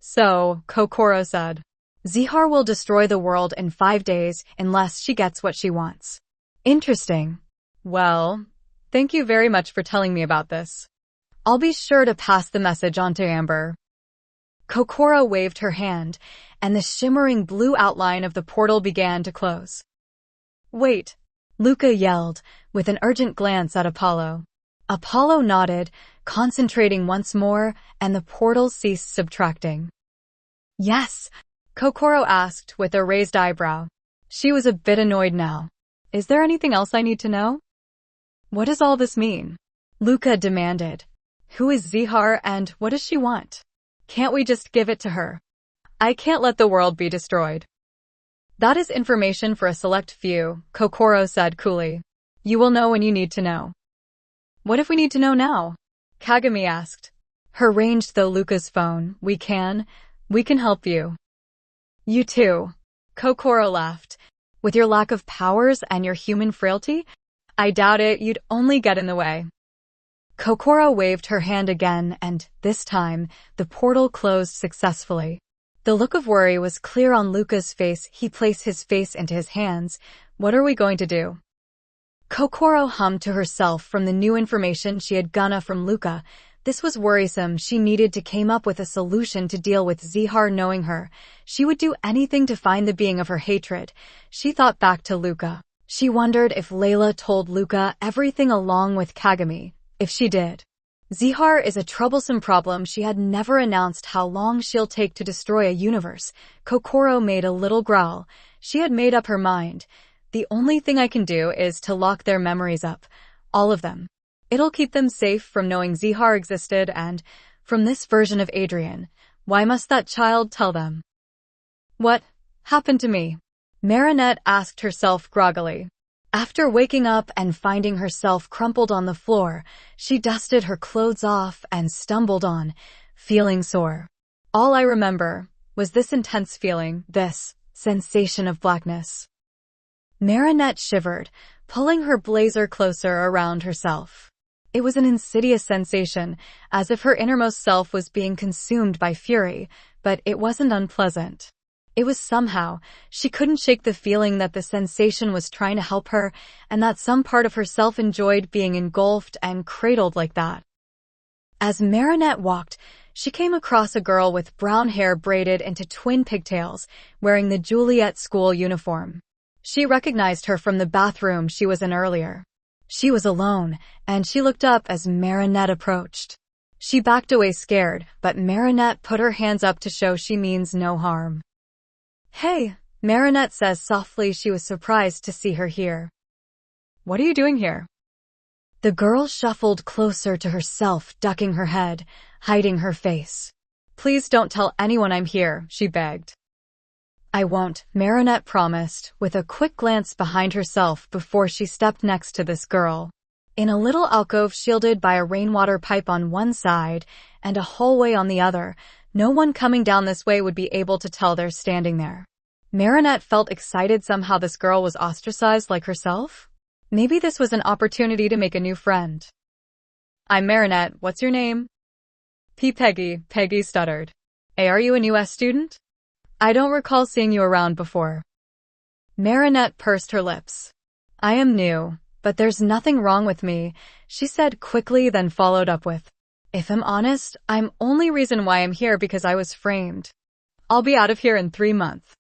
So, Kokoro said, Zihar will destroy the world in 5 days unless she gets what she wants. Interesting. Well, thank you very much for telling me about this. I'll be sure to pass the message on to Amber. Kokoro waved her hand, and the shimmering blue outline of the portal began to close. Wait, Luca yelled, with an urgent glance at Apollo. Apollo nodded, concentrating once more, and the portal ceased subtracting. Yes, Kokoro asked with a raised eyebrow. She was a bit annoyed now. Is there anything else I need to know? What does all this mean? Luca demanded. Who is Zihar and what does she want? Can't we just give it to her? I can't let the world be destroyed. That is information for a select few, Kokoro said coolly. You will know when you need to know. What if we need to know now? Kagami asked. Her ranged though Luca's phone. We can help you. You too. Kokoro laughed. With your lack of powers and your human frailty, I doubt it, you'd only get in the way. Kokoro waved her hand again, and, this time, the portal closed successfully. The look of worry was clear on Luca's face. He placed his face into his hands. What are we going to do? Kokoro hummed to herself from the new information she had gotten from Luca. This was worrisome. She needed to come up with a solution to deal with Zihar knowing her. She would do anything to find the being of her hatred. She thought back to Luca. She wondered if Layla told Luca everything along with Kagami. If she did. Zihar is a troublesome problem. She had never announced how long she'll take to destroy a universe. Kokoro made a little growl. She had made up her mind. The only thing I can do is to lock their memories up. All of them. It'll keep them safe from knowing Zihar existed and, from this version of Adrian, why must that child tell them? What happened to me? Marinette asked herself groggily. After waking up and finding herself crumpled on the floor, she dusted her clothes off and stumbled on, feeling sore. All I remember was this intense feeling, this sensation of blackness. Marinette shivered, pulling her blazer closer around herself. It was an insidious sensation, as if her innermost self was being consumed by fury, but it wasn't unpleasant. It was somehow, she couldn't shake the feeling that the sensation was trying to help her, and that some part of herself enjoyed being engulfed and cradled like that. As Marinette walked, she came across a girl with brown hair braided into twin pigtails, wearing the Juliet school uniform. She recognized her from the bathroom she was in earlier. She was alone, and she looked up as Marinette approached. She backed away scared, but Marinette put her hands up to show she means no harm. Hey, Marinette says softly. She was surprised to see her here. What are you doing here? The girl shuffled closer to herself, ducking her head, hiding her face. Please don't tell anyone I'm here, she begged. I won't, Marinette promised, with a quick glance behind herself before she stepped next to this girl. In a little alcove shielded by a rainwater pipe on one side and a hallway on the other, no one coming down this way would be able to tell they're standing there. Marinette felt excited somehow this girl was ostracized like herself. Maybe this was an opportunity to make a new friend. I'm Marinette, what's your name? Peggy stuttered. Hey, are you a new student? I don't recall seeing you around before. Marinette pursed her lips. I am new, but there's nothing wrong with me, she said quickly, then followed up with, if I'm honest, I'm only reason why I'm here because I was framed. I'll be out of here in 3 months.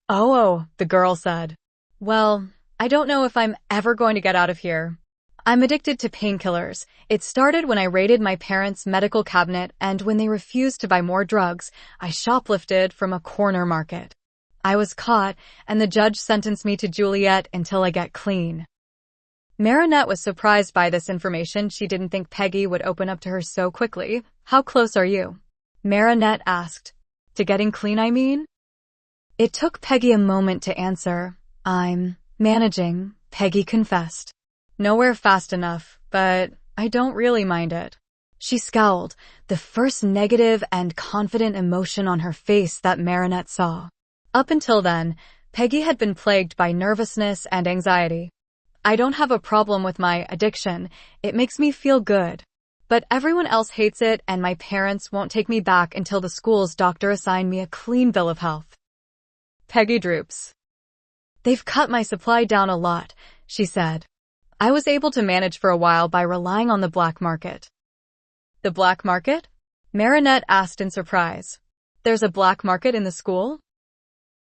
Oh, the girl said. Well, I don't know if I'm ever going to get out of here. I'm addicted to painkillers. It started when I raided my parents' medical cabinet, and when they refused to buy more drugs, I shoplifted from a corner market. I was caught, and the judge sentenced me to Juliet until I get clean. Marinette was surprised by this information. She didn't think Peggy would open up to her so quickly. How close are you? Marinette asked. To getting clean, I mean? It took Peggy a moment to answer. I'm managing, Peggy confessed. Nowhere fast enough, but I don't really mind it. She scowled, the first negative and confident emotion on her face that Marinette saw. Up until then, Peggy had been plagued by nervousness and anxiety. I don't have a problem with my addiction. It makes me feel good. But everyone else hates it and my parents won't take me back until the school's doctor assigned me a clean bill of health. Peggy droops. They've cut my supply down a lot, she said. I was able to manage for a while by relying on the black market. The black market? Marinette asked in surprise. There's a black market in the school?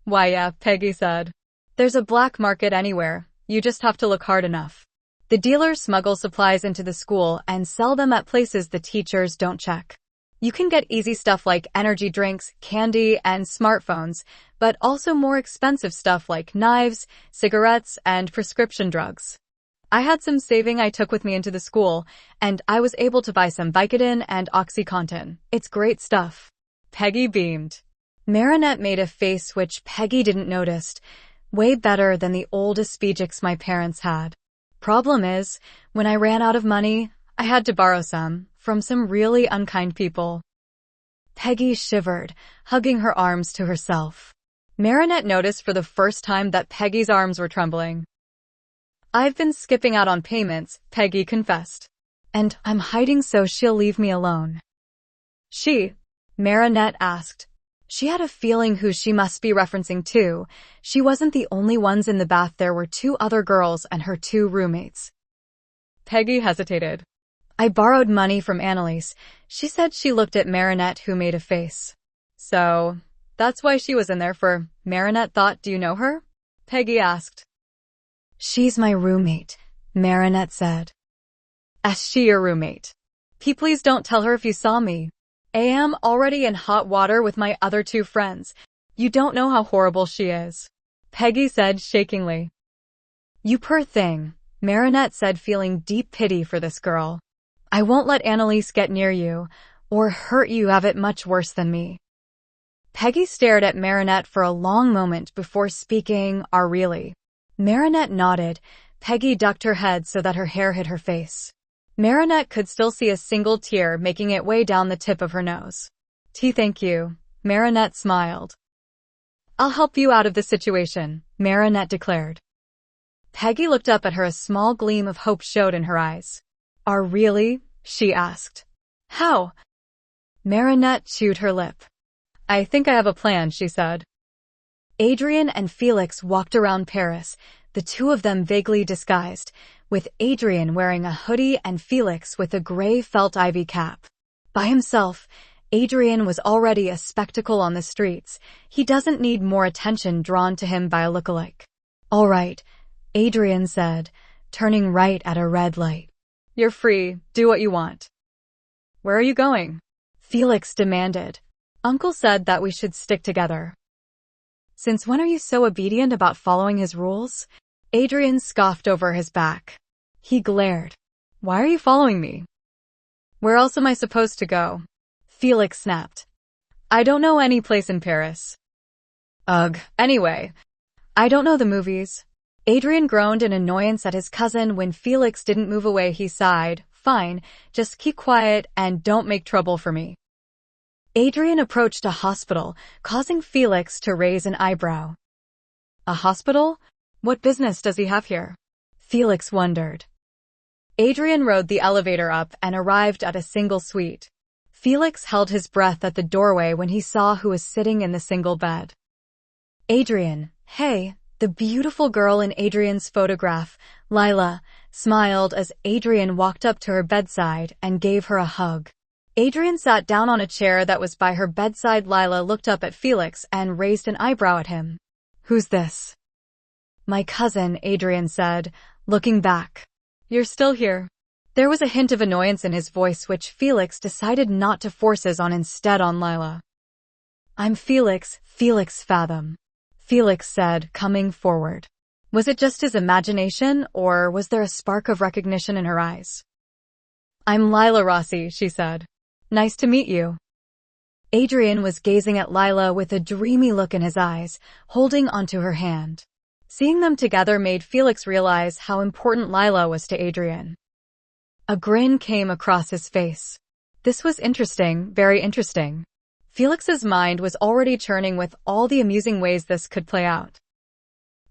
Why, yeah, Peggy said. There's a black market anywhere. You just have to look hard enough. The dealers smuggle supplies into the school and sell them at places the teachers don't check. You can get easy stuff like energy drinks, candy, and smartphones, but also more expensive stuff like knives, cigarettes, and prescription drugs. I had some saving I took with me into the school, and I was able to buy some Vicodin and OxyContin. It's great stuff. Peggy beamed. Marinette made a face which Peggy didn't notice. Way better than the old Aspegix my parents had. Problem is, when I ran out of money, I had to borrow some from some really unkind people. Peggy shivered, hugging her arms to herself. Marinette noticed for the first time that Peggy's arms were trembling. I've been skipping out on payments, Peggy confessed. And I'm hiding so she'll leave me alone. Marinette asked. She had a feeling who she must be referencing too. She wasn't the only ones in the bath. There were 2 other girls and her 2 roommates. Peggy hesitated. I borrowed money from Annalise. She said. She looked at Marinette, who made a face. So, that's why she was in there for, Marinette thought. Do you know her? Peggy asked. She's my roommate, Marinette said. Is she your roommate? Please don't tell her if you saw me. I am already in hot water with my other 2 friends. You don't know how horrible she is. Peggy said shakingly. You poor thing, Marinette said, feeling deep pity for this girl. I won't let Annalise get near you, or hurt you. Have it much worse than me. Peggy stared at Marinette for a long moment before speaking. Really? Marinette nodded. Peggy ducked her head so that her hair hid her face. Marinette could still see a single tear making its way down the tip of her nose. Thank you, Marinette smiled. I'll help you out of this situation, Marinette declared. Peggy looked up at her. A small gleam of hope showed in her eyes. Really? She asked. How? Marinette chewed her lip. I think I have a plan, she said. Adrien and Felix walked around Paris, the 2 of them vaguely disguised, with Adrien wearing a hoodie and Felix with a gray felt ivy cap. By himself, Adrien was already a spectacle on the streets. He doesn't need more attention drawn to him by a lookalike. All right, Adrien said, turning right at a red light. You're free, do what you want. Where are you going? Felix demanded. Uncle said that we should stick together. Since when are you so obedient about following his rules? Adrien scoffed over his back. He glared. Why are you following me? Where else am I supposed to go? Felix snapped. I don't know any place in Paris. Ugh, anyway. I don't know the movies. Adrien groaned in annoyance at his cousin. When Felix didn't move away, he sighed. Fine, just keep quiet and don't make trouble for me. Adrien approached a hospital, causing Felix to raise an eyebrow. A hospital? What business does he have here? Felix wondered. Adrien rode the elevator up and arrived at a single suite. Felix held his breath at the doorway when he saw who was sitting in the single bed. Adrien, hey, the beautiful girl in Adrien's photograph, Lila, smiled as Adrien walked up to her bedside and gave her a hug. Adrien sat down on a chair that was by her bedside. Lila looked up at Felix and raised an eyebrow at him. Who's this? My cousin, Adrien said, looking back. You're still here. There was a hint of annoyance in his voice which Felix decided not to force his on, instead on Lila. I'm Felix Fathom. Felix said, coming forward. Was it just his imagination, or was there a spark of recognition in her eyes? I'm Lila Rossi, she said. Nice to meet you. Adrien was gazing at Lila with a dreamy look in his eyes, holding onto her hand. Seeing them together made Felix realize how important Lila was to Adrien. A grin came across his face. This was interesting, very interesting. Felix's mind was already churning with all the amusing ways this could play out.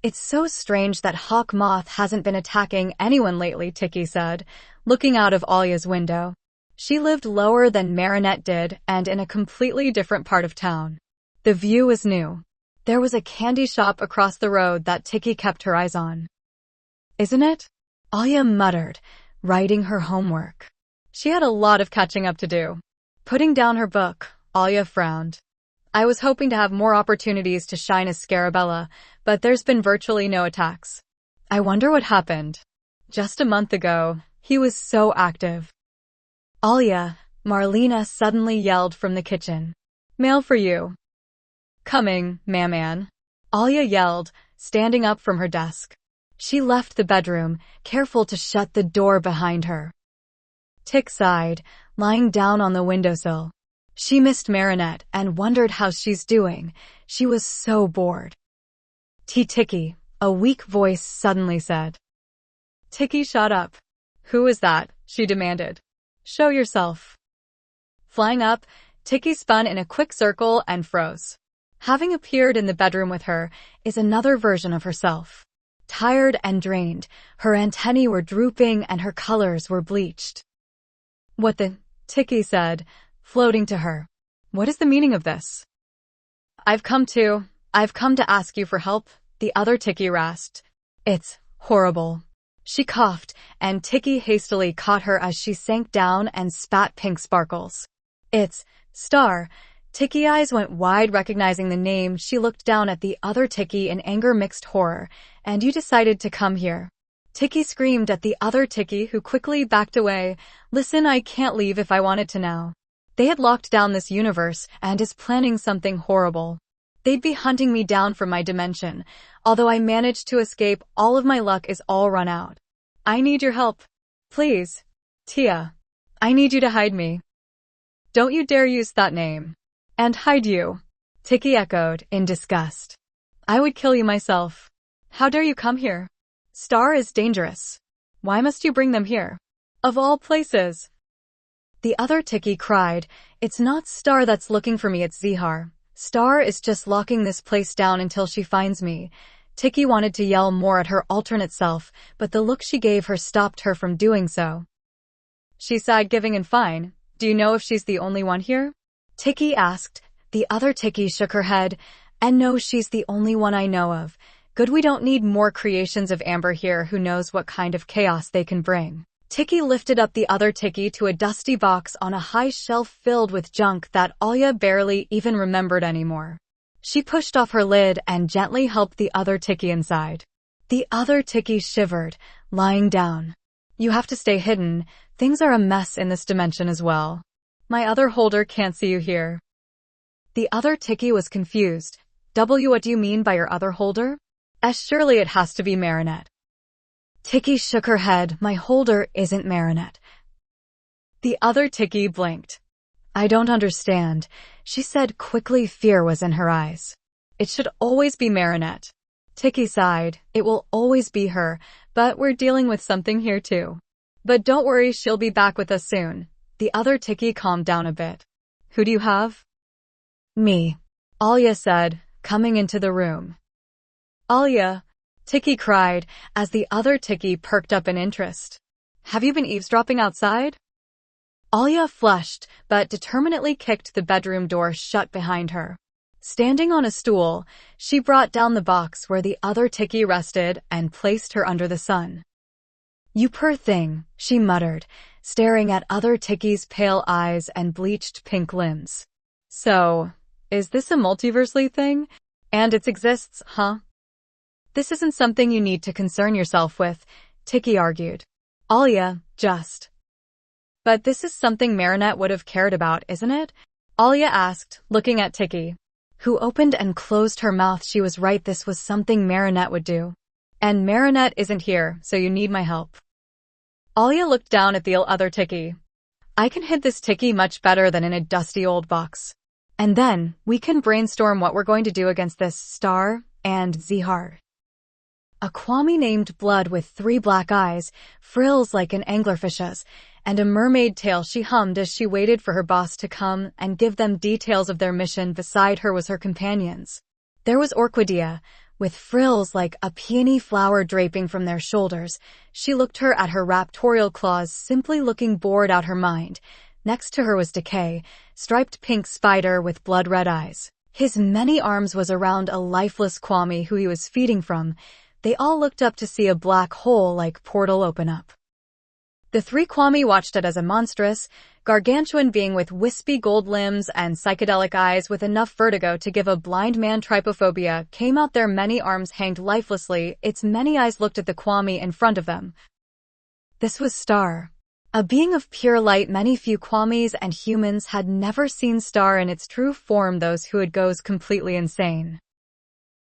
It's so strange that Hawk Moth hasn't been attacking anyone lately, Tiki said, looking out of Alia's window. She lived lower than Marinette did and in a completely different part of town. The view was new. There was a candy shop across the road that Tiki kept her eyes on. Isn't it? Alia muttered, writing her homework. She had a lot of catching up to do. Putting down her book, Alia frowned. I was hoping to have more opportunities to shine as Scarabella, but there's been virtually no attacks. I wonder what happened. Just a month ago, he was so active. Alia, Marlena suddenly yelled from the kitchen. Mail for you. Coming, ma'am. Alia yelled, standing up from her desk. She left the bedroom, careful to shut the door behind her. Tick sighed, lying down on the windowsill. She missed Marinette and wondered how she's doing. She was so bored. Tiki, a weak voice suddenly said. Tiki shot up. Who is that? She demanded. Show yourself. Flying up, Tiki spun in a quick circle and froze. Having appeared in the bedroom with her is another version of herself. Tired and drained, her antennae were drooping and her colors were bleached. What the? Tiki said, floating to her. What is the meaning of this? I've come to ask you for help, the other Tiki rasped. It's horrible. She coughed, and Tiki hastily caught her as she sank down and spat pink sparkles. It's Star. Tiki eyes went wide, recognizing the name. She looked down at the other Tiki in anger mixed horror. And you decided to come here. Tiki screamed at the other Tiki, who quickly backed away. Listen, I can't leave if I wanted to now. They had locked down this universe and is planning something horrible. They'd be hunting me down from my dimension. Although I managed to escape, all of my luck is all run out. I need your help. Please. Tia. I need you to hide me. Don't you dare use that name. And hide you. Tiki echoed, in disgust. I would kill you myself. How dare you come here? Star is dangerous. Why must you bring them here? Of all places. The other Tiki cried, it's not Star that's looking for me, it's Zihar. Star is just locking this place down until she finds me. Tiki wanted to yell more at her alternate self, but the look she gave her stopped her from doing so. She sighed, giving and fine. Do you know if she's the only one here? Tiki asked. The other Tiki shook her head. And no, she's the only one I know of. Good, we don't need more creations of Amber here. Who knows what kind of chaos they can bring. Tiki lifted up the other Tiki to a dusty box on a high shelf filled with junk that Alia barely even remembered anymore. She pushed off her lid and gently helped the other Tiki inside. The other Tiki shivered, lying down. You have to stay hidden. Things are a mess in this dimension as well. My other holder can't see you here. The other Tiki was confused. What do you mean by your other holder? Surely it has to be Marinette. Tiki shook her head. My holder isn't Marinette. The other Tiki blinked. I don't understand, she said quickly. Fear was in her eyes. It should always be Marinette. Tiki sighed. It will always be her, but we're dealing with something here too. But don't worry, she'll be back with us soon. The other Tiki calmed down a bit. Who do you have? Me, Alia said, coming into the room. Alia, Tiki cried, as the other Tiki perked up in interest. Have you been eavesdropping outside? Alia flushed, but determinedly kicked the bedroom door shut behind her. Standing on a stool, she brought down the box where the other Tiki rested and placed her under the sun. You poor thing, she muttered, staring at other Tiki's pale eyes and bleached pink limbs. So, is this a multiversely thing? And it exists, huh? This isn't something you need to concern yourself with, Tiki argued. Alia, just. But this is something Marinette would have cared about, isn't it? Alia asked, looking at Tiki, who opened and closed her mouth. She was right, this was something Marinette would do. And Marinette isn't here, so you need my help. Alia looked down at the other Tiki. I can hide this Tiki much better than in a dusty old box. And then, we can brainstorm what we're going to do against this Star and Zihar. A Kwami named Blood with 3 black eyes, frills like an anglerfish's, and a mermaid tail. She hummed as she waited for her boss to come and give them details of their mission. Beside her was her companions. There was Orquídea, with frills like a peony flower draping from their shoulders. She looked her at her raptorial claws, simply looking bored out her mind. Next to her was Decay, striped pink spider with blood-red eyes. His many arms was around a lifeless Kwame who he was feeding from. They all looked up to see a black hole-like portal open up. The three Kwame watched it as a monstrous, gargantuan being with wispy gold limbs and psychedelic eyes with enough vertigo to give a blind man trypophobia came out. Their many arms hanged lifelessly, its many eyes looked at the Kwame in front of them. This was Star. A being of pure light. Many few Kwames and humans had never seen Star in its true form. Those who had goes completely insane.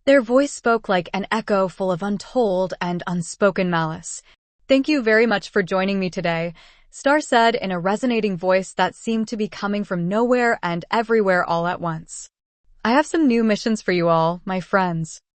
Their voice spoke like an echo full of untold and unspoken malice. Thank you very much for joining me today, Star said in a resonating voice that seemed to be coming from nowhere and everywhere all at once. I have some new missions for you all, my friends.